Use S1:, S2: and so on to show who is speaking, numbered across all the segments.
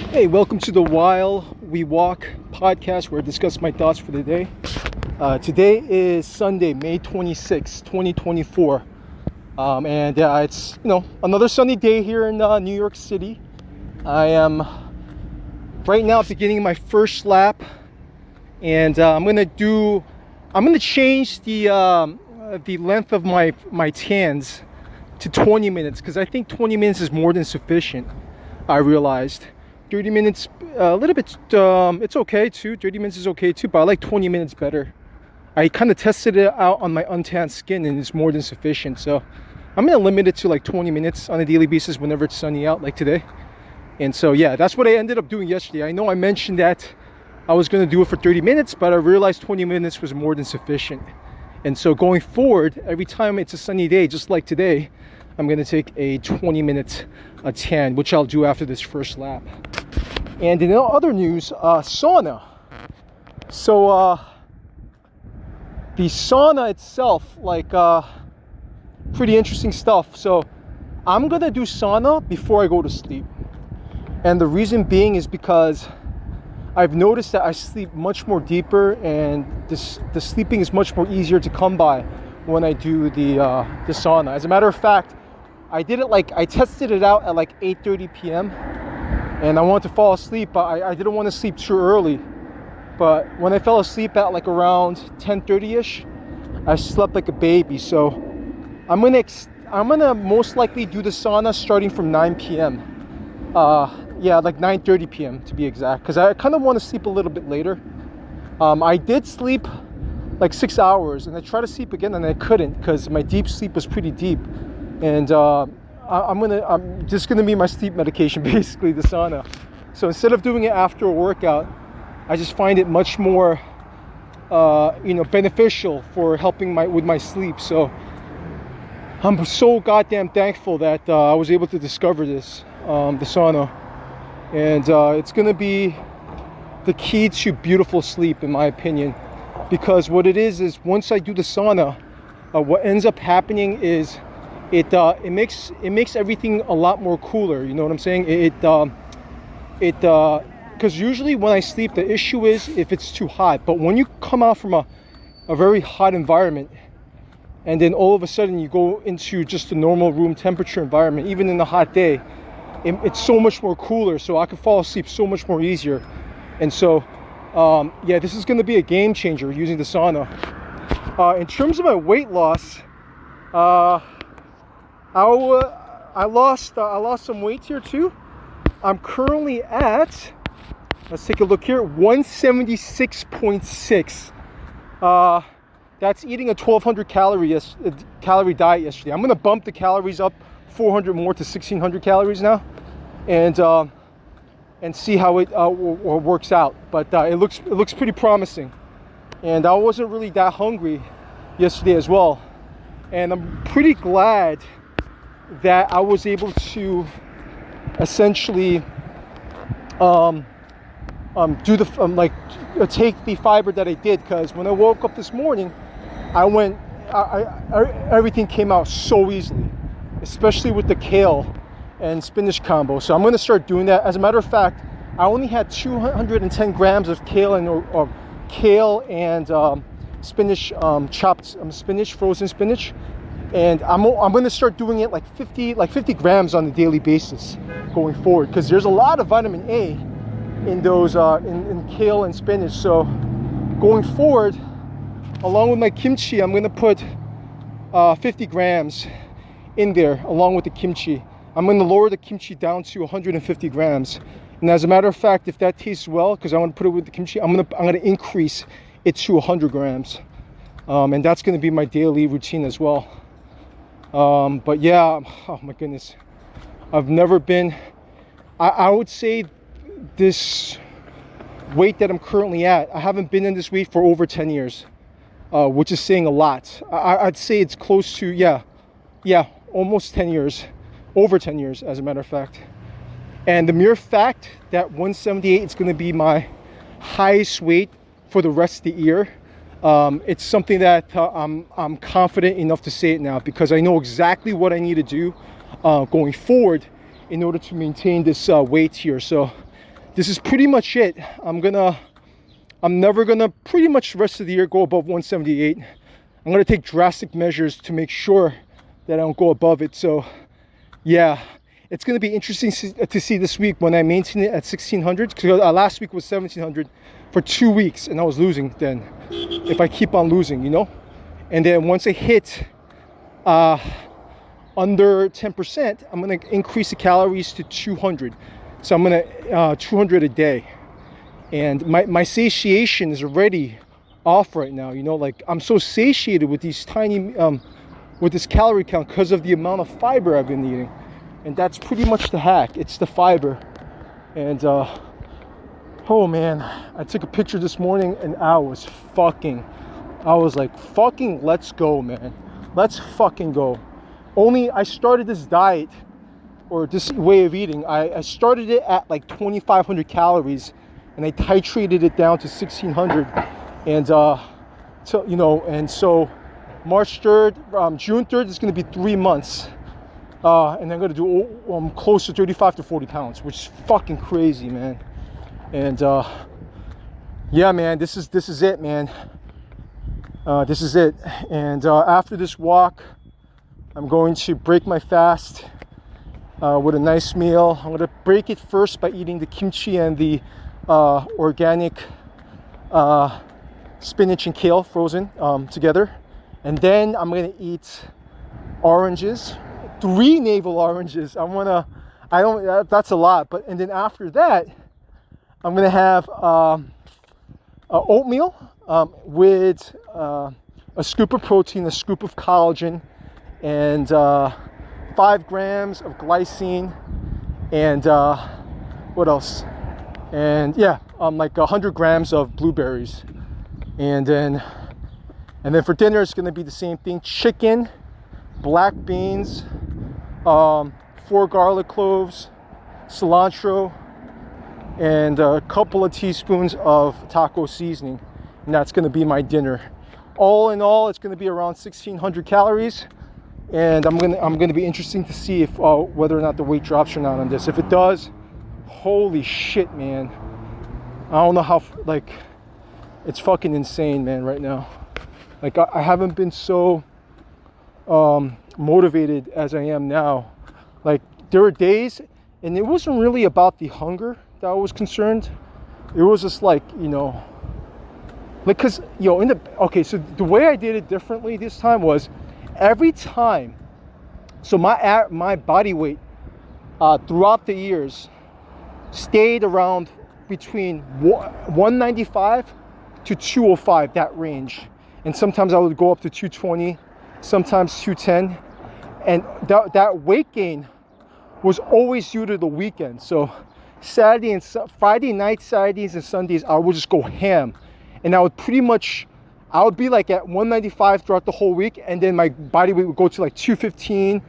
S1: Hey, welcome to the While We Walk podcast where I discuss my thoughts for the day. Today is Sunday, May 26, 2024. And it's, another sunny day here in New York City. I am right now beginning my first lap, and I'm gonna change the length of my tans to 20 minutes because I think 20 minutes is more than sufficient. I realized 30 minutes a little bit, it's okay too. 30 minutes is okay too, but I like 20 minutes better. I kind of tested it out on my untanned skin and it's more than sufficient. So I'm gonna limit it to like 20 minutes on a daily basis whenever it's sunny out like today. And so yeah, that's what I ended up doing yesterday. I know I mentioned that I was gonna do it for 30 minutes, but I realized 20 minutes was more than sufficient. And so going forward, every time it's a sunny day, just like today, I'm gonna take a 20-minute tan, which I'll do after this first lap. And in other news, sauna. So the sauna itself, pretty interesting stuff. So I'm gonna do sauna before I go to sleep. And the reason being is because I've noticed that I sleep much more deeper, and the sleeping is much more easier to come by when I do the sauna. As a matter of fact, I tested it out at like 8:30 p.m. and I wanted to fall asleep, but I didn't want to sleep too early. But when I fell asleep at like around 10:30ish, I slept like a baby. So I'm gonna most likely do the sauna starting from 9 p.m. Like 9:30 p.m. to be exact, because I kind of want to sleep a little bit later. I did sleep like 6 hours, and I tried to sleep again, and I couldn't because my deep sleep was pretty deep. And I'm just gonna be my sleep medication, basically, the sauna. So instead of doing it after a workout, I just find it much more, beneficial for helping with my sleep. So I'm so goddamn thankful that I was able to discover this, the sauna, and it's gonna be the key to beautiful sleep, in my opinion. Because what it is once I do the sauna, what ends up happening is it makes everything a lot more cooler. You know what I'm saying? Because usually when I sleep, the issue is if it's too hot. But when you come out from a very hot environment, and then all of a sudden you go into just a normal room temperature environment, even in a hot day, it's so much more cooler. So I can fall asleep so much more easier. And so, this is going to be a game changer using the sauna. In terms of my weight loss, I lost some weight here too. I'm currently at, let's take a look here, 176.6. That's eating a 1200 calorie diet yesterday. I'm gonna bump the calories up 400 more to 1600 calories now, and see how it works out. But it looks pretty promising. And I wasn't really that hungry yesterday as well, and I'm pretty glad that I was able to essentially take the fiber that I did, because when I woke up this morning, everything came out so easily, especially with the kale and spinach combo. So I'm going to start doing that. As a matter of fact, I only had 210 grams of kale and spinach, chopped spinach, frozen spinach. And I'm going to start doing it like 50 grams on a daily basis going forward, because there's a lot of vitamin A in those in kale and spinach. So going forward, along with my kimchi, I'm going to put 50 grams in there along with the kimchi. I'm going to lower the kimchi down to 150 grams. And as a matter of fact, if that tastes well, because I want to put it with the kimchi, I'm going to increase it to 100 grams. And that's going to be my daily routine as well. But yeah, oh my goodness, I've never been, I would say this weight that I'm currently at, I haven't been in this weight for over 10 years, which is saying a lot. I'd say it's close to, almost 10 years, over 10 years as a matter of fact. And the mere fact that 178 is going to be my highest weight for the rest of the year, it's something that I'm confident enough to say it now, because I know exactly what I need to do going forward in order to maintain this weight here. So this is pretty much it. I'm never gonna pretty much the rest of the year go above 178. I'm gonna take drastic measures to make sure that I don't go above it. So yeah, it's gonna be interesting to see this week when I maintain it at 1600, because last week was 1700 for 2 weeks and I was losing then, if I keep on losing, you know. And then once I hit under 10%, I'm gonna increase the calories to 200. So I'm gonna 200 a day. And my satiation is already off right now, you know. Like, I'm so satiated with these tiny with this calorie count because of the amount of fiber I've been eating. And that's pretty much the hack. It's the fiber. And oh man, I took a picture this morning and I was like, fucking let's go, man. Let's fucking go. Only I started this diet, or this way of eating, I started it at like 2,500 calories and I titrated it down to 1,600. And so, you know, and so March 3rd, June 3rd is going to be 3 months. And I'm going to do close to 35 to 40 pounds, which is fucking crazy, man. And yeah, man, this is it, man. This is it. And after this walk, I'm going to break my fast with a nice meal. I'm going to break it first by eating the kimchi and the organic spinach and kale frozen together. And then I'm going to eat oranges, 3 navel oranges. That's a lot. And then after that, I'm going to have oatmeal with a scoop of protein, a scoop of collagen, and 5 grams of glycine, and what else? And yeah, like 100 grams of blueberries. And then for dinner, it's going to be the same thing: chicken, black beans, 4 garlic cloves, cilantro, and a couple of teaspoons of taco seasoning. And that's going to be my dinner. All in all, it's going to be around 1,600 calories. And I'm gonna be interesting to see if whether or not the weight drops or not on this. If it does, holy shit, man. I don't know how, like, it's fucking insane, man, right now. Like, I haven't been so motivated as I am now. Like, there were days, and it wasn't really about the hunger that I was concerned. It was just like, you know, like, cause, yo, okay, so the way I did it differently this time was, every time, so my body weight throughout the years stayed around between 195 to 205, that range. And sometimes I would go up to 220, sometimes 210. And that weight gain was always due to the weekend. So Friday night, Saturdays and Sundays, I would just go ham. And I would be like at 195 throughout the whole week, and then my body weight would go to like 215,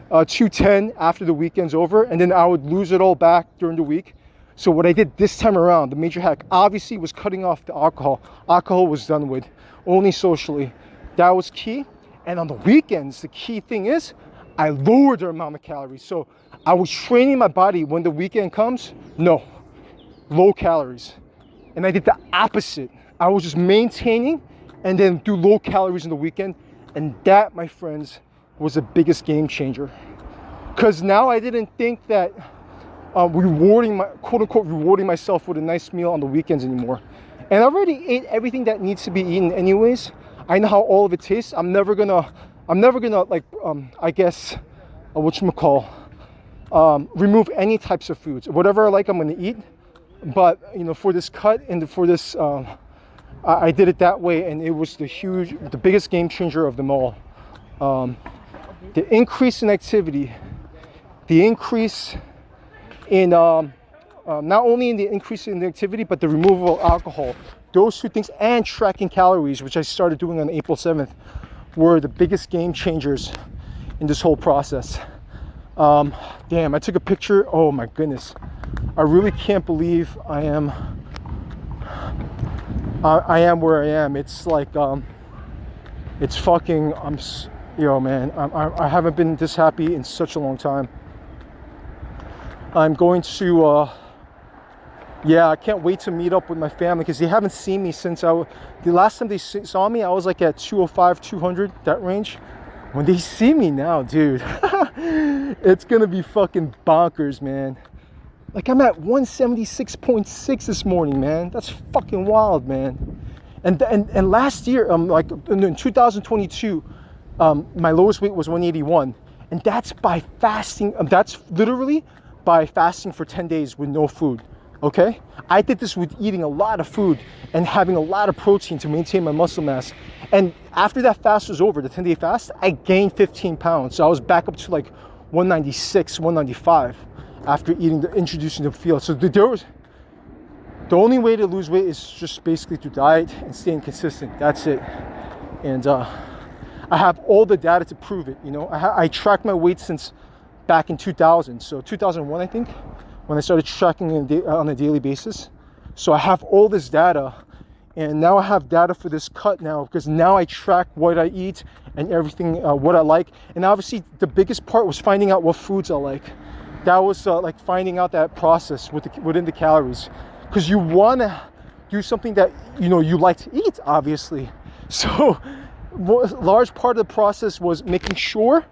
S1: 210 after the weekend's over, and then I would lose it all back during the week. So what I did this time around, the major hack, obviously, was cutting off the alcohol. Alcohol was done with, only socially. That was key. And on the weekends, the key thing is, I lowered the amount of calories. So I was training my body when the weekend comes, no, low calories. And I did the opposite. I was just maintaining and then do low calories in the weekend. And that, my friends, was the biggest game changer. Because now I didn't think that quote unquote rewarding myself with a nice meal on the weekends anymore. And I already ate everything that needs to be eaten anyways. I know how all of it tastes. I'm never gonna like I guess remove any types of foods. Whatever I like, I'm gonna eat. But you know, for this cut and for this I did it that way, and it was the biggest game changer of them all. The increase in activity, the increase in not only in the increase in the activity, but the removal of alcohol. Those 2 things, and tracking calories, which I started doing on April 7th, were the biggest game changers in this whole process. Damn, I took a picture. Oh my goodness. I really can't believe I am where I am. It's like, it's fucking, man, I haven't been this happy in such a long time. I'm going to yeah, I can't wait to meet up with my family because they haven't seen me since the last time they saw me, I was like at 205, 200, that range. When they see me now, dude, it's gonna be fucking bonkers, man. Like I'm at 176.6 this morning, man. That's fucking wild, man. And last year, like in 2022, my lowest weight was 181, and that's by fasting. That's literally by fasting for 10 days with no food. Okay, I did this with eating a lot of food and having a lot of protein to maintain my muscle mass. And after that fast was over, the 10-day fast, I gained 15 pounds. So I was back up to like 196, 195 after introducing the field. So the only way to lose weight is just basically through diet and staying consistent. That's it. And I have all the data to prove it. You know, I tracked my weight since back in 2000. So 2001, I think, when I started tracking on a daily basis. So I have all this data, and now I have data for this cut now, because now I track what I eat and everything, what I like. And obviously the biggest part was finding out what foods I like. That was like finding out that process within the calories, because you want to do something that you like to eat, obviously. So large part of the process was making sure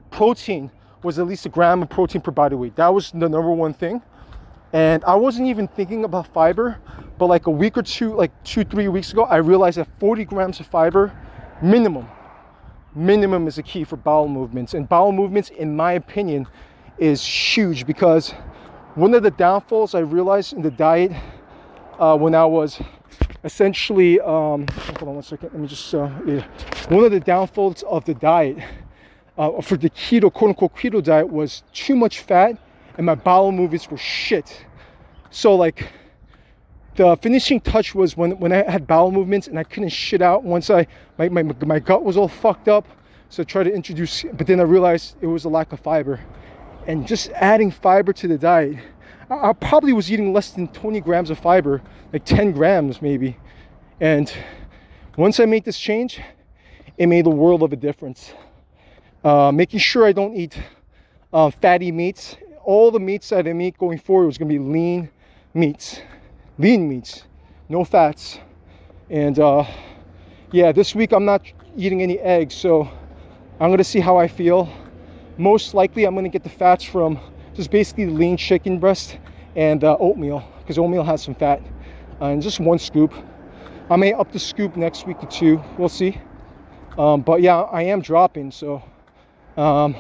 S1: protein was at least a gram of protein per body weight. That was the number one thing. And I wasn't even thinking about fiber, but like a week or two, like 2-3 weeks ago, I realized that 40 grams of fiber minimum is a key for bowel movements. And bowel movements, in my opinion, is huge, because one of the downfalls I realized in the diet when I was essentially hold on one second, let me just yeah. One of the downfalls of the diet for the keto, quote-unquote keto diet, was too much fat and my bowel movements were shit. So like the finishing touch was when I had bowel movements and I couldn't shit out once my gut was all fucked up. So I tried to introduce, but then I realized it was a lack of fiber. And just adding fiber to the diet, I probably was eating less than 20 grams of fiber, like 10 grams maybe. And once I made this change, it made a world of a difference. Making sure I don't eat fatty meats. All the meats that I eat going forward was going to be lean meats, no fats. And yeah, this week I'm not eating any eggs, so I'm going to see how I feel. Most likely I'm going to get the fats from just basically lean chicken breast and oatmeal, because oatmeal has some fat, and just one scoop. I may up the scoop next week to 2, we'll see. But yeah, I am dropping, so I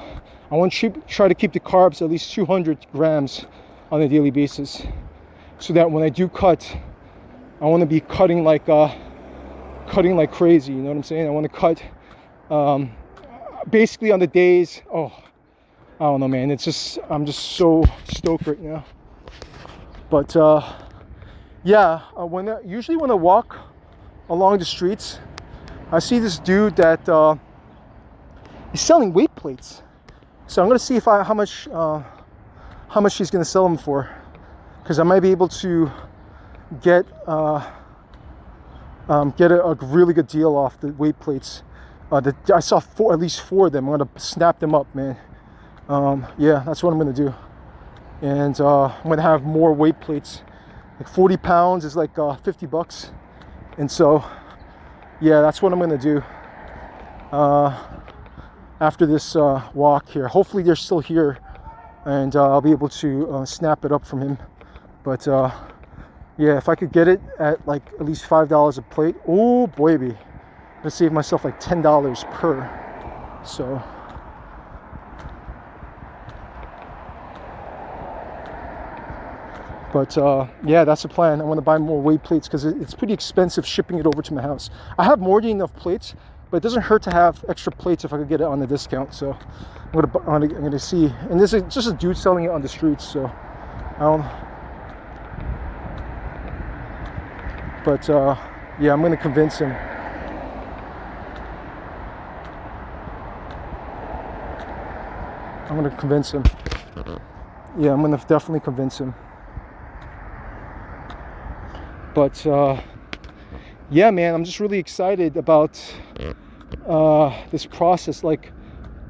S1: want to try to keep the carbs at least 200 grams on a daily basis, so that when I do cut, I want to be cutting like crazy. You know what I'm saying? I want to cut basically on the days. Oh, I don't know, man. It's just, I'm just so stoked right now. But yeah, usually when I walk along the streets, I see this dude that is selling weight plates. So I'm gonna see if how much he's gonna sell them for, because I might be able to get a really good deal off the weight plates. I saw at least 4 of them. I'm gonna snap them up, man. Yeah, that's what I'm gonna do. And I'm gonna have more weight plates. Like 40 pounds is like $50. And so yeah, that's what I'm gonna do after this walk here. Hopefully they're still here, and I'll be able to snap it up from him. But yeah, if I could get it at like at least $5 a plate, oh baby, I'm gonna save myself like $10 per. So but yeah, that's the plan. I want to buy more weight plates, because it's pretty expensive shipping it over to my house. I have more than enough plates, but it doesn't hurt to have extra plates if I could get it on the discount. So I'm gonna see. And this is just a dude selling it on the streets, so I don't. But yeah, I'm gonna convince him. I'm gonna convince him. Yeah, I'm gonna definitely convince him. But yeah, man, I'm just really excited about this process. Like,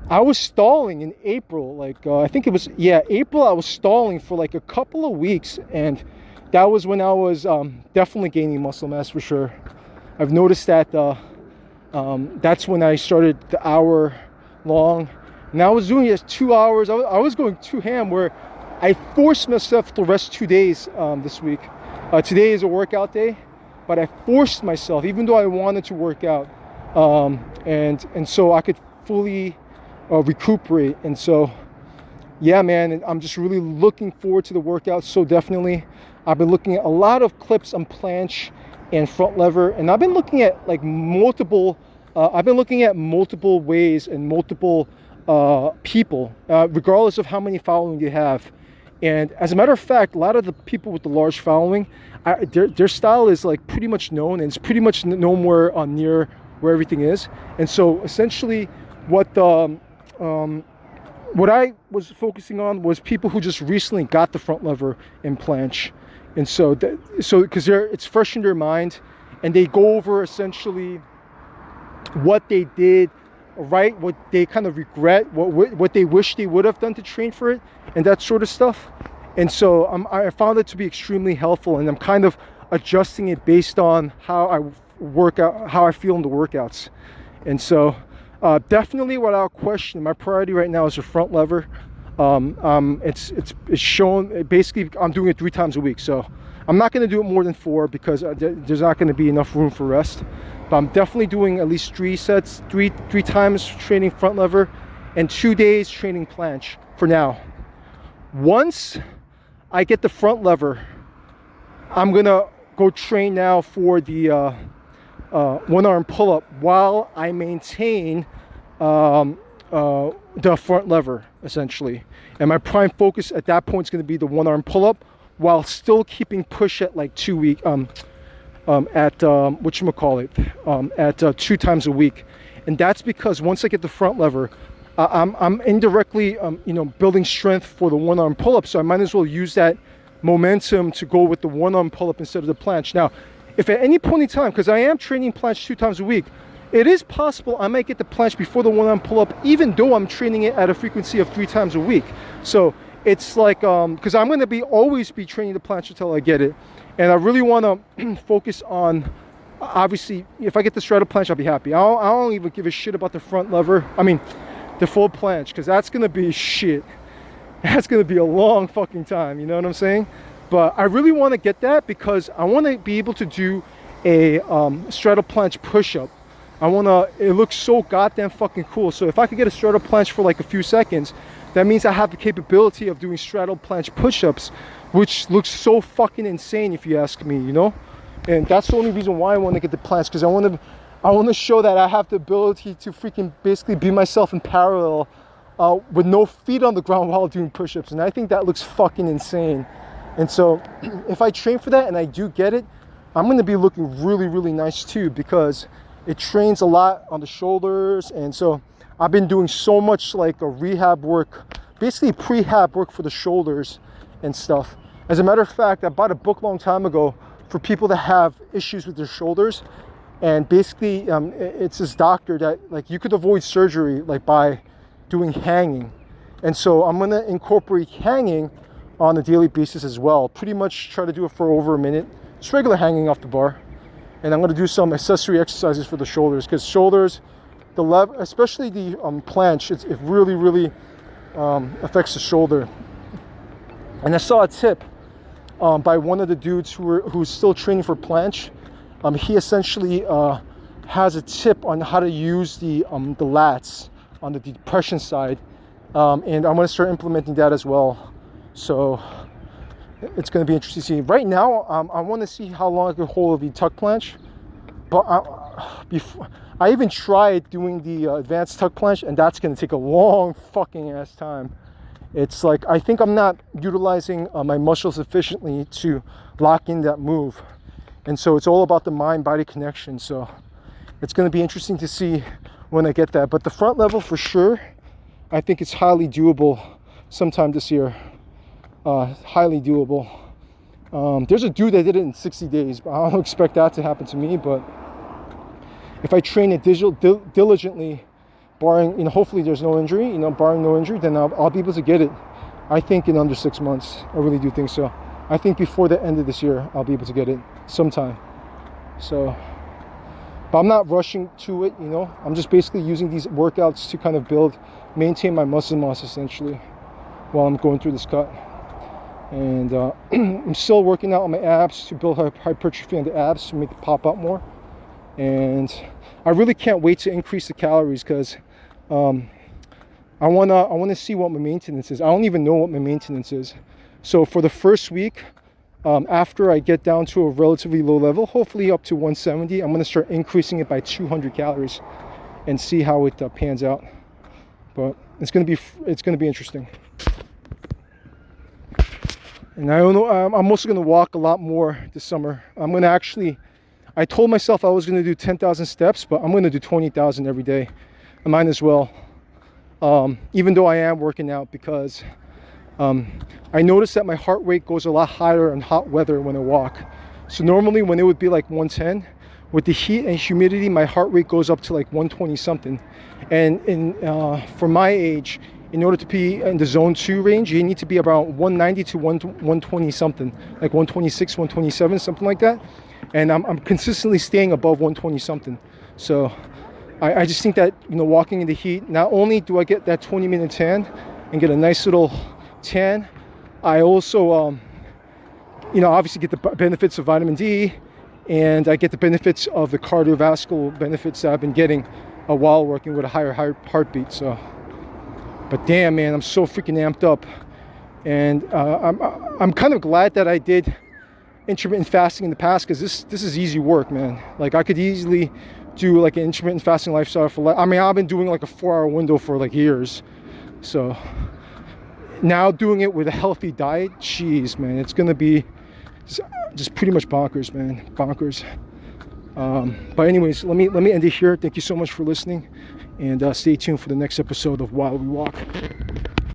S1: I was stalling in April, like I think it was, yeah, April. I was stalling for like a couple of weeks, and that was when I was definitely gaining muscle mass for sure. I've noticed that that's when I started the hour long, and I was doing it 2 hours. I was going too ham, where I forced myself to rest 2 days this week. Today is a workout day, but I forced myself, even though I wanted to work out, and so I could fully recuperate. And so, yeah, man, I'm just really looking forward to the workout. So definitely, I've been looking at a lot of clips on planche and front lever, and I've been looking at like multiple ways and multiple people, regardless of how many following you have. And as a matter of fact, a lot of the people with the large following, their style is like pretty much known, and it's pretty much known near where everything is. And so essentially what I was focusing on was people who just recently got the front lever in planche. And so because it's fresh in their mind, and they go over essentially what they did right, what they kind of regret, what they wish they would have done to train for it, and that sort of stuff. And so I found it to be extremely helpful, and I'm kind of adjusting it based on how I work out, how I feel in the workouts. And so definitely, without question, my priority right now is the front lever. It's shown, basically I'm doing it 3 times a week, so I'm not going to do it more than 4 because there's not going to be enough room for rest. But I'm definitely doing at least 3 sets, three times training front lever, and 2 days training planche for now. Once I get the front lever, I'm gonna go train now for the one arm pull-up while I maintain the front lever essentially. And my prime focus at that point is going to be the one arm pull-up, while still keeping push at like 2 week at 2 times a week. And that's because once I get the front lever, I'm indirectly building strength for the one arm pull-up, so I might as well use that momentum to go with the one arm pull-up instead of the planche. Now, if at any point in time, because I am training planche 2 times a week, it is possible I might get the planche before the one arm pull-up, even though I'm training it at a frequency of 3 times a week. So it's like, because I'm going to always be training the planche until I get it. And I really want to focus on, obviously, if I get the straddle planche, I'll be happy. I don't even give a shit about the front lever. I mean, the full planche, because that's going to be shit. That's going to be a long fucking time, you know what I'm saying? But I really want to get that because I want to be able to do a straddle planche push-up. It looks so goddamn fucking cool. So if I could get a straddle planche for like a few seconds, that means I have the capability of doing straddle planche push-ups, which looks so fucking insane if you ask me, you know? And that's the only reason why I want to get the planche, because I want to show that I have the ability to freaking basically be myself in parallel with no feet on the ground while doing push-ups. And I think that looks fucking insane. And so if I train for that and I do get it, I'm going to be looking really, really nice too, because it trains a lot on the shoulders. And so I've been doing so much like a rehab work, basically prehab work for the shoulders and stuff. As a matter of fact, I bought a book a long time ago for people that have issues with their shoulders. And basically it's this doctor that like you could avoid surgery like by doing hanging. And so I'm going to incorporate hanging on a daily basis as well. Pretty much try to do it for over a minute. Just regular hanging off the bar. And I'm going to do some accessory exercises for the shoulders, because shoulders, especially the planche, it really, really affects the shoulder. And I saw a tip by one of the dudes who's still training for planche. He essentially has a tip on how to use the lats on the depression side, and I'm going to start implementing that as well. So it's going to be interesting to see. Right now, I want to see how long I can hold the tuck planche. But I even tried doing the advanced tuck planche, and that's going to take a long fucking ass time. It's like I think I'm not utilizing my muscles sufficiently to lock in that move. And so it's all about the mind-body connection. So it's going to be interesting to see when I get that. But the front level for sure, I think it's highly doable sometime this year. Highly doable. There's a dude that did it in 60 days, but I don't expect that to happen to me. But if I train it diligently, barring, hopefully there's no injury, barring no injury, then I'll be able to get it, I think, in under 6 months. I really do think so. I think before the end of this year, I'll be able to get it sometime. So, but I'm not rushing to it, I'm just basically using these workouts to kind of maintain my muscle mass essentially while I'm going through this cut. And I'm still working out on my abs to build hypertrophy on the abs to make it pop out more. And I really can't wait to increase the calories because I wanna see what my maintenance is. I don't even know what my maintenance is. So for the first week, after I get down to a relatively low level, hopefully up to 170, I'm gonna start increasing it by 200 calories and see how it pans out. But it's gonna be interesting. And I don't know, I'm also gonna walk a lot more this summer. I told myself I was gonna do 10,000 steps, but I'm gonna do 20,000 every day. I might as well, even though I am working out, because I noticed that my heart rate goes a lot higher in hot weather when I walk. So normally when it would be like 110, with the heat and humidity, my heart rate goes up to like 120 something. And for my age, in order to be in the zone 2 range, you need to be around 190 to 120 something, like 126, 127, something like that. And I'm consistently staying above 120 something. So I just think that, walking in the heat, not only do I get that 20-minute tan and get a nice little tan, I also, obviously get the benefits of vitamin D, and I get the benefits of the cardiovascular benefits that I've been getting while working with a higher heartbeat. So, but damn, man, I'm so freaking amped up, and I'm kind of glad that I did intermittent fasting in the past, because this is easy work, man. Like, I could easily do like an intermittent fasting lifestyle for I've been doing like a 4-hour window for like years. So now doing it with a healthy diet, jeez, man, it's gonna be just pretty much bonkers, man, bonkers. But anyways, let me end it here. Thank you so much for listening, and stay tuned for the next episode of While We Walk.